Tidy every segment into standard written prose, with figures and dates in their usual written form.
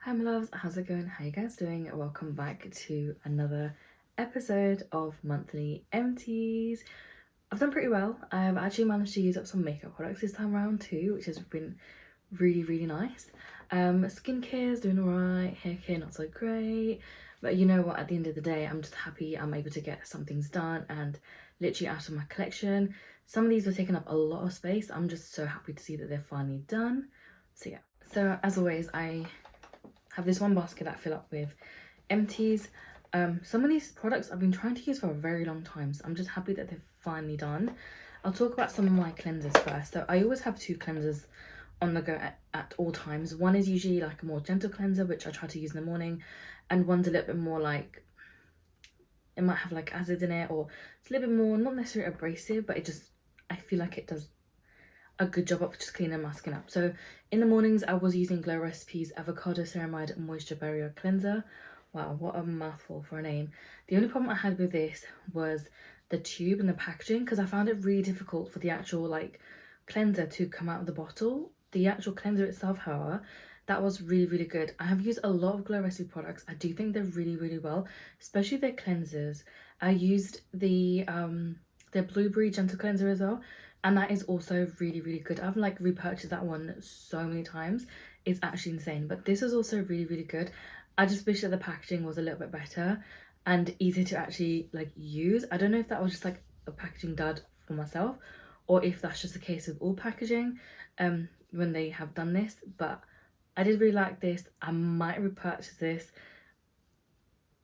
Hi my loves, how's it going? How you guys doing? Welcome back to another episode of Monthly Empties. I've done pretty well. I've actually managed to use up some makeup products this time around too, which has been really nice. Skincare is doing alright, hair care not so great. But you know what, at the end of the day, I'm just happy I'm able to get some things done and literally out of my collection. Some of these were taking up a lot of space. I'm just so happy to see that they're finally done. So yeah. So as always, I have this one basket that I fill up with empties. Some of these products I've been trying to use for a very long time, so I'm just happy that they're finally done. I'll talk about some of my cleansers first. So I always have two cleansers on the go at all times. One is usually like a more gentle cleanser, which I try to use in the morning, and one's a little bit more like, it might have like acids in it, or it's a little bit more, not necessarily abrasive, but I feel like it does a good job of just cleaning my skin up. So in the mornings I was using Glow Recipes Avocado Ceramide Moisture Barrier Cleanser. Wow, what a mouthful for a name. The only problem I had with this was the tube and the packaging, because I found it really difficult for the actual like cleanser to come out of the bottle. The actual cleanser itself, however, that was really good. I have used a lot of Glow Recipe products. I do think they're really well, especially their cleansers. I used the blueberry gentle cleanser as well, and that is also really good. I've like repurchased that one so many times. It's actually insane, but this is also really good. I just wish that the packaging was a little bit better and easier to actually like use. I don't know if that was just like a packaging dud for myself, or if that's just the case with all packaging when they have done this, but I did really like this. I might repurchase this,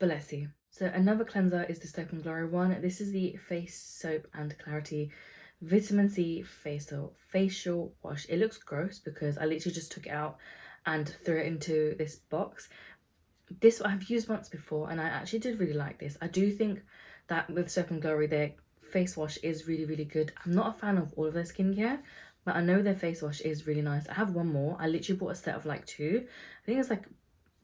but let's see. So another cleanser is the Soap and Glory one. This is the Face Soap and Clarity Vitamin C facial wash. It looks gross because I literally just took it out and threw it into this box. This I've used once before and I actually did really like this. I do think that with Soap and Glory, their face wash is really good. I'm not a fan of all of their skincare, but I know their face wash is really nice. I have one more. I literally bought a set of like two. I think it's like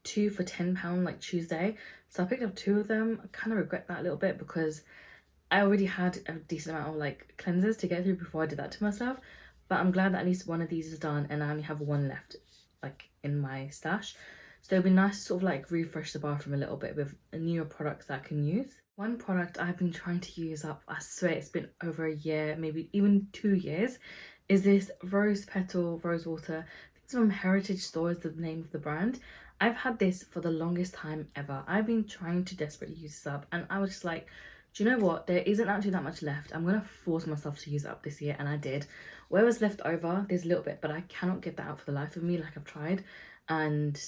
two for £10 like Tuesday. So I picked up two of them. I kind of regret that a little bit because I already had a decent amount of like cleansers to get through before I did that to myself. But I'm glad that at least one of these is done and I only have one left like in my stash. So it'd be nice to sort of like refresh the bathroom a little bit with newer products that I can use. One product I've been trying to use up, I swear it's been over a year, maybe even 2 years, is this Rose Petal Rose Water. I think it's from Heritage Store is the name of the brand. I've had this for the longest time ever. I've been trying to desperately use this up and I was just like, do you know what? There isn't actually that much left. I'm going to force myself to use it up this year, and I did. Whatever's left over, there's a little bit, but I cannot get that out for the life of me. Like I've tried and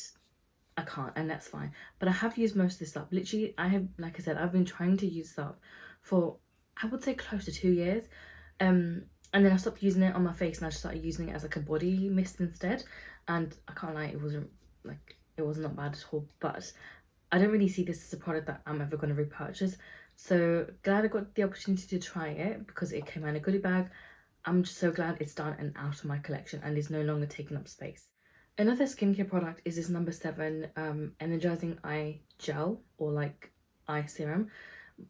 I can't, and that's fine. But I have used most of this up. Literally, I have, like I said, I've been trying to use this up for, I would say close to 2 years. And then I stopped using it on my face and I just started using it as like a body mist instead. And I can't lie, it wasn't not bad at all, but I don't really see this as a product that I'm ever going to repurchase. So glad I got the opportunity to try it because it came out in a goodie bag. I'm just so glad it's done and out of my collection and is no longer taking up space. Another skincare product is this number 7 energizing eye gel, or like eye serum.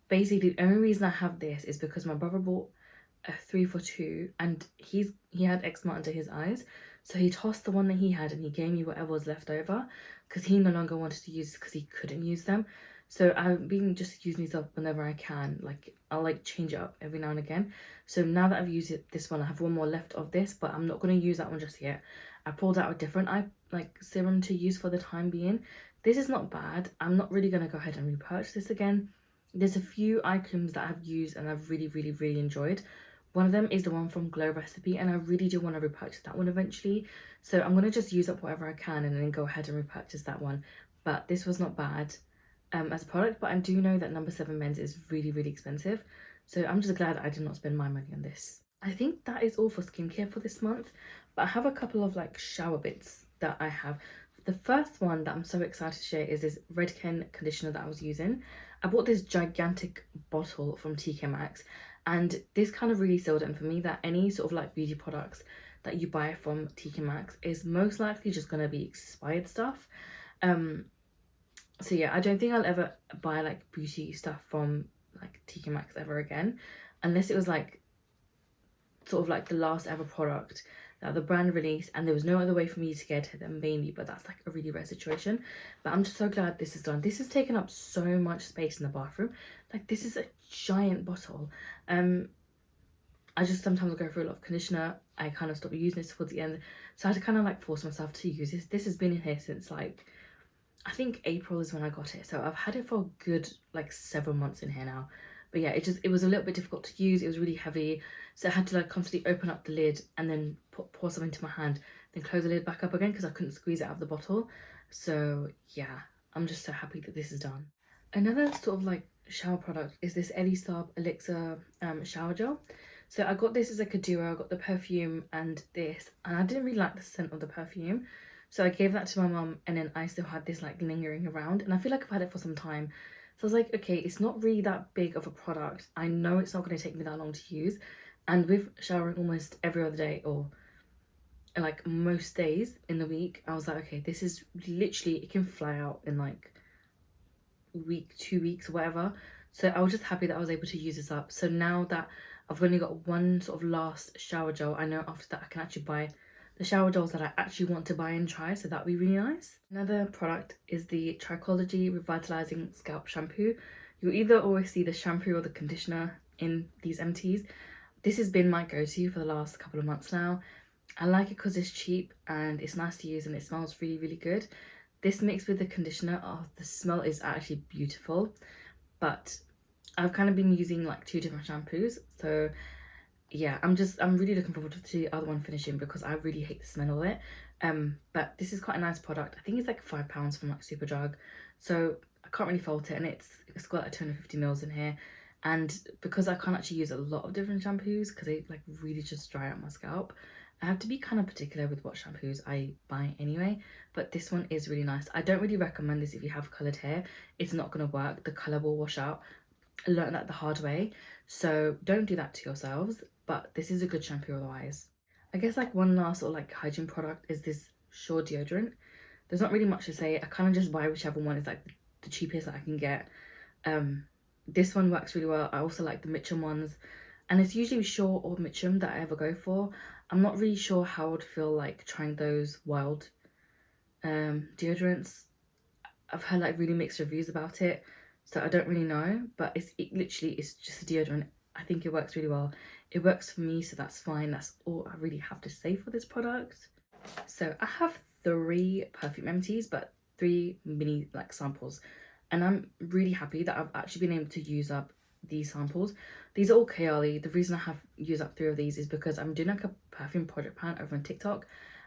Basically the only reason I have this is because my brother bought a 3 for 2 and he had eczema under his eyes, so he tossed the one that he had and he gave me whatever was left over because he no longer wanted to use because he couldn't use them. So I've been just using these up whenever I can. Like I'll like change it up every now and again. So now that I've used this one, I have one more left of this, but I'm not going to use that one just yet. I pulled out a different eye like serum to use for the time being. This is not bad. I'm not really going to go ahead and repurchase this again. There's a few eye creams that I've used and I've really enjoyed. One of them is the one from Glow Recipe and I really do want to repurchase that one eventually. So I'm going to just use up whatever I can and then go ahead and repurchase that one. But this was not bad as a product, but I do know that number 7 men's is really expensive. So I'm just glad I did not spend my money on this. I think that is all for skincare for this month, but I have a couple of like shower bits that I have. The first one that I'm so excited to share is this Redken conditioner that I was using. I bought this gigantic bottle from TK Maxx and this kind of really sold it for me that any sort of like beauty products that you buy from TK Maxx is most likely just going to be expired stuff. So yeah, I don't think I'll ever buy like beauty stuff from like TK Maxx ever again, unless it was like sort of like the last ever product that the brand released, and there was no other way for me to get it than mainly, but that's like a really rare situation. But I'm just so glad this is done. This has taken up so much space in the bathroom. Like, this is a giant bottle. I just sometimes go through a lot of conditioner. I kind of stopped using this towards the end, so I had to kind of like force myself to use this. This has been in here since like, I think April is when I got it, so I've had it for a good like several months in here now. But yeah, it was a little bit difficult to use. It was really heavy, so I had to like constantly open up the lid and then pour something into my hand, then close the lid back up again because I couldn't squeeze it out of the bottle. So yeah, I'm just so happy that this is done. Another sort of like shower product is this Ellie Star Elixir shower gel. So I got this as like a duo. I got the perfume and this, and I didn't really like the scent of the perfume, so I gave that to my mum, and then I still had this like lingering around, and I feel like I've had it for some time. So I was like, okay, it's not really that big of a product. I know it's not going to take me that long to use, and with showering almost every other day or like most days in the week, I was like, okay, this is literally, it can fly out in like week, 2 weeks, whatever. So I was just happy that I was able to use this up. So now that I've only got one sort of last shower gel, I know after that I can actually buy the shower gels that I actually want to buy and try, so that'd be really nice. Another product is the Trichology Revitalizing Scalp Shampoo. You'll either always see the shampoo or the conditioner in these empties. This has been my go-to for the last couple of months now. I like it because it's cheap and it's nice to use and it smells really, really good. This mixed with the conditioner, oh, the smell is actually beautiful. But I've kind of been using like 2 different shampoos, so yeah, I'm really looking forward to the other one finishing because I really hate the smell of it. But this is quite a nice product. I think it's like £5 from like Superdrug, so I can't really fault it, and it's got like 250 mils in here. And because I can't actually use a lot of different shampoos because they like really just dry out my scalp, I have to be kind of particular with what shampoos I buy anyway. But this one is really nice. I don't really recommend this if you have coloured hair. It's not going to work. The colour will wash out. I learned that the hard way, so don't do that to yourselves. But this is a good shampoo otherwise. I guess like one last sort of like hygiene product is this Sure deodorant. There's not really much to say. I kind of just buy whichever one is like the cheapest that I can get. This one works really well. I also like the Mitchum ones, and it's usually Sure or Mitchum that I ever go for. I'm not really sure how I would feel like trying those wild deodorants. I've heard like really mixed reviews about it, so I don't really know, but it literally is just a deodorant. I think it works really well. It works for me, so that's fine. That's all I really have to say for this product. So I have 3 perfume empties, but 3 mini like samples, and I'm really happy that I've actually been able to use up these samples. These are all Kayali. The reason I have used up 3 of these is because I'm doing like a perfume project plan over on TikTok,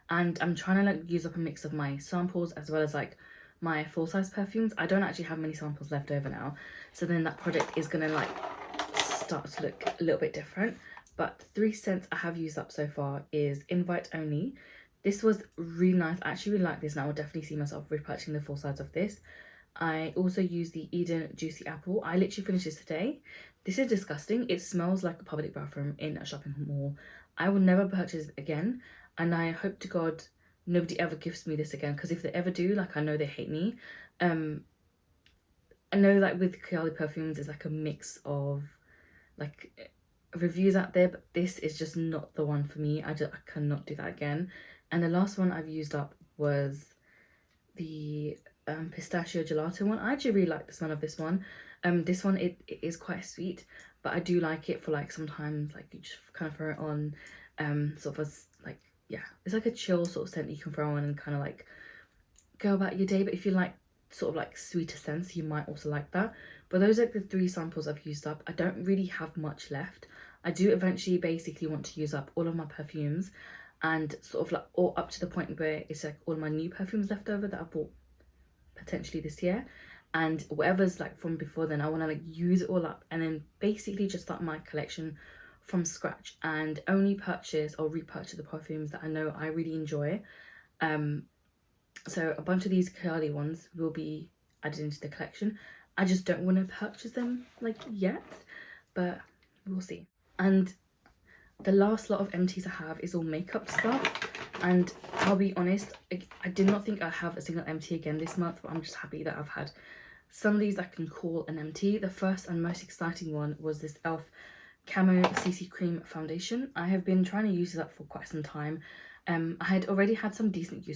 and I'm trying to like use up a mix of my samples as well as like my full-size perfumes. I don't actually have many samples left over now, so then that project is gonna like start to look a little bit different. But 3 scents I have used up so far is Invite Only. This was really nice. I actually really like this, and I would definitely see myself repurchasing the full size of this. I also used the Eden Juicy Apple. I literally finished this today. This is disgusting. It smells like a public bathroom in a shopping mall. I will never purchase it again, and I hope to God nobody ever gives me this again, because if they ever do, like, I know they hate me. I know like with Kayali perfumes there's like a mix of like reviews out there, but this is just not the one for me. I cannot do that again. And the last one I've used up was the pistachio gelato one. I actually really like the smell of this one. This one it is quite sweet, but I do like it for like sometimes like you just kind of throw it on sort of as like, yeah, it's like a chill sort of scent that you can throw on and kind of like go about your day. But if you like sort of like sweeter scents, you might also like that. But those are like the 3 samples I've used up. I don't really have much left. I do eventually basically want to use up all of my perfumes, and sort of like all up to the point where it's like all my new perfumes left over that I bought potentially this year, and whatever's like from before then, I want to like use it all up and then basically just start my collection from scratch and only purchase or repurchase the perfumes that I know I really enjoy. So a bunch of these Kayali ones will be added into the collection. I just don't want to purchase them like yet, but we'll see. And the last lot of empties I have is all makeup stuff, and I'll be honest, I did not think I'd have a single empty again this month, but I'm just happy that I've had some of these I can call an empty. The first and most exciting one was this e.l.f. Camo CC Cream Foundation. I have been trying to use that for quite some time. I had already had some decent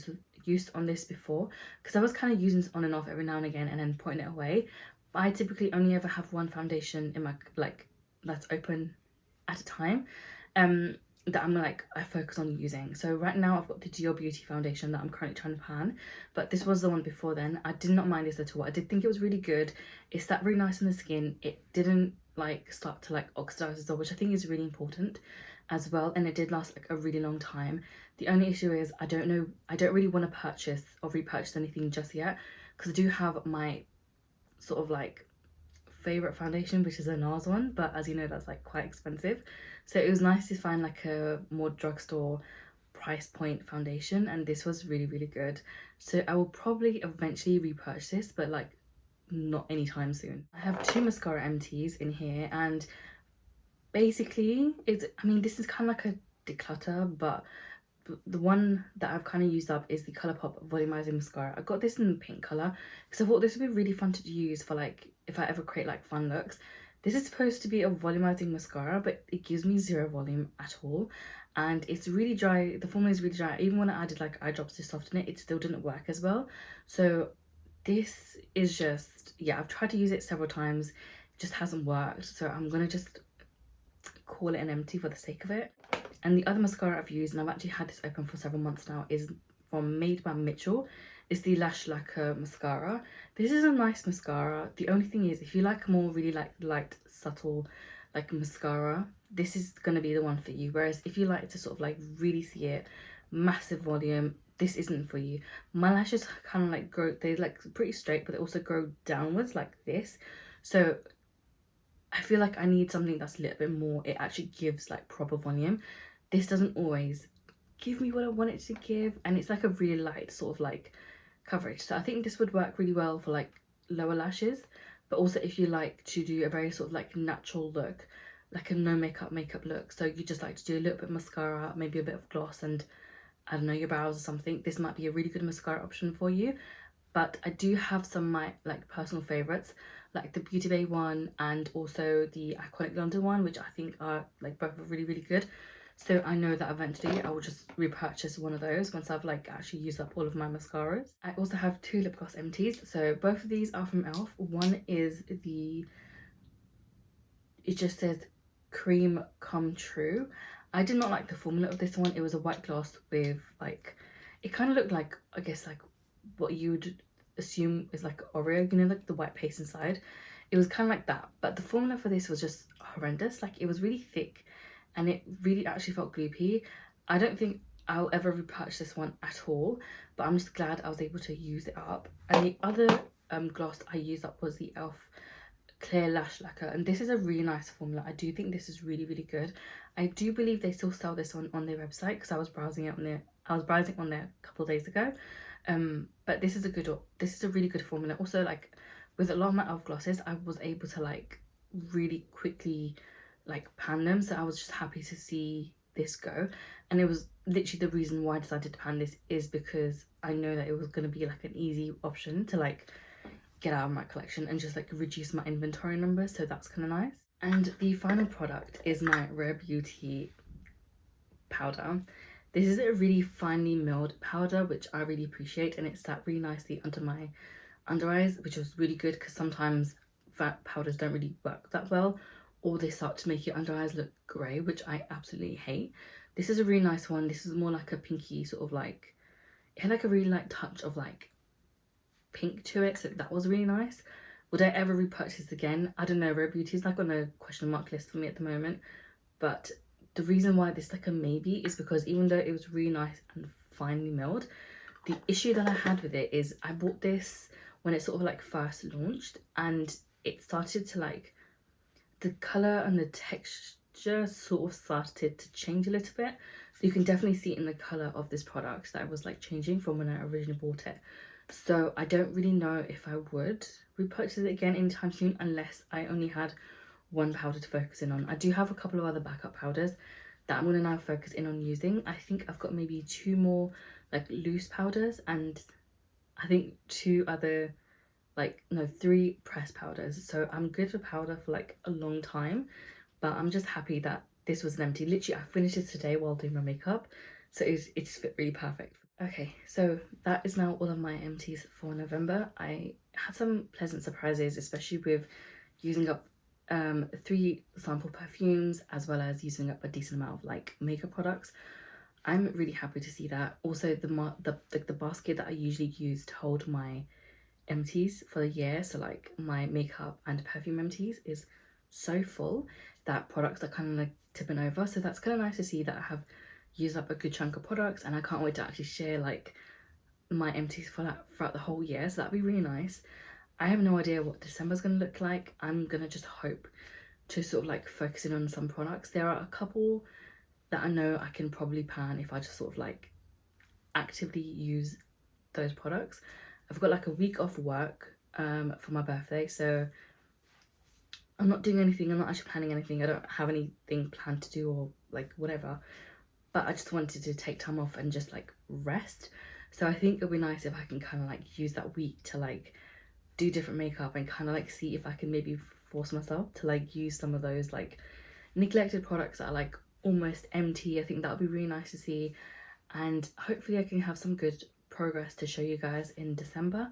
use on this before, because I was kind of using this on and off every now and again and then putting it away. But I typically only ever have one foundation in my that's open at a time, that I focus on using. So right now I've got the Geo Beauty foundation that I'm currently trying to pan, but this was the one before then. I did not mind this at all. I did think it was really good. It sat really nice on the skin. It didn't start to oxidize as well, which I think is really important as well, and it did last a really long time. The only issue is I don't really want to purchase or repurchase anything just yet, because I do have my sort of favorite foundation, which is a NARS one, but as you know, that's quite expensive. So it was nice to find a more drugstore price point foundation, and this was really, really good. So I will probably eventually repurchase this, but not anytime soon. I have two mascara empties in here, and basically this is kind of a declutter, but the one that I've kind of used up is the Colourpop volumizing mascara. I got this in the pink color because I thought this would be really fun to use for if I ever create fun looks. This is supposed to be a volumizing mascara, but it gives me zero volume at all, and it's really dry. The formula is really dry. Even when I added eye drops to soften it, it still didn't work as well. So this is just, yeah, I've tried to use it several times, it just hasn't worked. So I'm gonna just call it an empty for the sake of it. And the other mascara I've used, and I've actually had this open for several months now, is from Made by Mitchell. It's the Lash Lacquer mascara. This is a nice mascara. The only thing is, if you like a more really light, subtle mascara, this is going to be the one for you. Whereas if you like to sort of really see it, massive volume, this isn't for you. My lashes kind of grow, they're pretty straight, but they also grow downwards like this. So I feel like I need something that's a little bit more, it actually gives proper volume. This doesn't always give me what I want it to give, and it's a really light sort of coverage. So I think this would work really well for lower lashes, but also if you like to do a very sort of natural look, a no makeup look. So you just like to do a little bit of mascara, maybe a bit of gloss, and I don't know, your brows or something. This might be a really good mascara option for you. But I do have some of my personal favorites, the Beauty Bay one and also the Iconic London one, which I think are both really, really good. So I know that eventually I will just repurchase one of those once I've actually used up all of my mascaras. I also have two lip gloss empties. So both of these are from e.l.f. One is it just says Cream Come True. I did not like the formula of this one. It was a white gloss with it kind of looked I guess what you'd assume is Oreo, you know, the white paste inside. It was kind of like that, but the formula for this was just horrendous. It was really thick and it really actually felt gloopy. I don't think I'll ever repurchase this one at all, but I'm just glad I was able to use it up. And the other gloss I used up was the e.l.f. Clear Lash Lacquer, and this is a really nice formula. I do think this is really, really good. I do believe they still sell this one on their website, because I was browsing on there a couple of days ago. But this is a really good formula. Also, with a lot of my e.l.f. glosses, I was able to really quickly pan them, so I was just happy to see this go. And it was literally the reason why I decided to pan this, is because I know that it was going to be an easy option to get out of my collection and just reduce my inventory numbers, so that's kind of nice. And the final product is my Rare Beauty powder. This is a really finely milled powder, which I really appreciate, and it sat really nicely under my under eyes, which was really good, because sometimes fat powders don't really work that well, or they start to make your under eyes look grey, which I absolutely hate. This is a really nice one. This is more a pinky sort of it had a really light touch of pink to it, so that was really nice. Would I ever repurchase again? I don't know. Rare Beauty is on a question mark list for me at the moment, but the reason why this a maybe is because even though it was really nice and finely milled, the issue that I had with it is I bought this when it sort of first launched, and it started to the color and the texture sort of started to change a little bit. You can definitely see it in the color of this product that it was changing from when I originally bought it. So I don't really know if I would repurchase it again anytime soon, unless I only had one powder to focus in on. I do have a couple of other backup powders that I'm going to now focus in on using. I think I've got maybe two more loose powders, and I think two other three pressed powders. So I'm good for powder for a long time, but I'm just happy that this was an empty. Literally, I finished this today while doing my makeup, So it just fit really perfect. Okay, so that is now all of my empties for November. I had some pleasant surprises, especially with using up 3 sample perfumes as well as using up a decent amount of like makeup products. I'm really happy to see that. Also, the basket that I usually use to hold my empties for the year, so like my makeup and perfume empties, is so full that products are kind of like tipping over. So that's kind of nice to see that I have used up a good chunk of products, and I can't wait to actually share like my empties for that throughout the whole year. So that'd be really nice. I have no idea what December's gonna look like. I'm gonna just hope to sort of like focus in on some products. There are a couple that I know I can probably pan if I just sort of like actively use those products. I've got like a week off work for my birthday, so I'm not doing anything. I'm not actually planning anything. I don't have anything planned to do or like whatever, but I just wanted to take time off and just like rest. So I think it'll be nice if I can kind of like use that week to like do different makeup and kind of like see if I can maybe force myself to like use some of those like neglected products that are like almost empty. I think that would be really nice to see, and hopefully I can have some good progress to show you guys in December.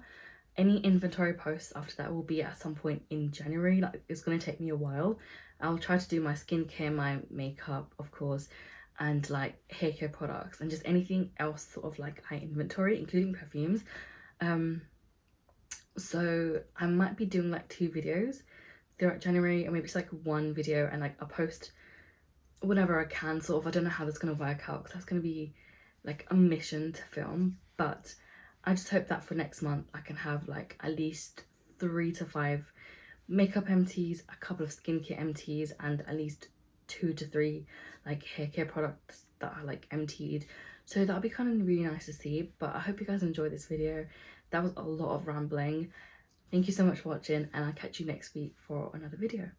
Any inventory posts after that will be at some point in January. Like, it's going to take me a while. I'll try to do my skincare, my makeup, of course, and like hair care products and just anything else sort of like high inventory, including perfumes. So I might be doing like 2 videos throughout January, or maybe it's like 1 video and like I'll post whenever I can, sort of. I don't know how that's going to work out because that's going to be like a mission to film, but I just hope that for next month I can have like at least 3 to 5 makeup empties, a couple of skincare empties, and at least 2 to 3 like hair care products that are like emptied. So that'll be kind of really nice to see. But I hope you guys enjoyed this video. That was a lot of rambling. Thank you so much for watching, and I'll catch you next week for another video.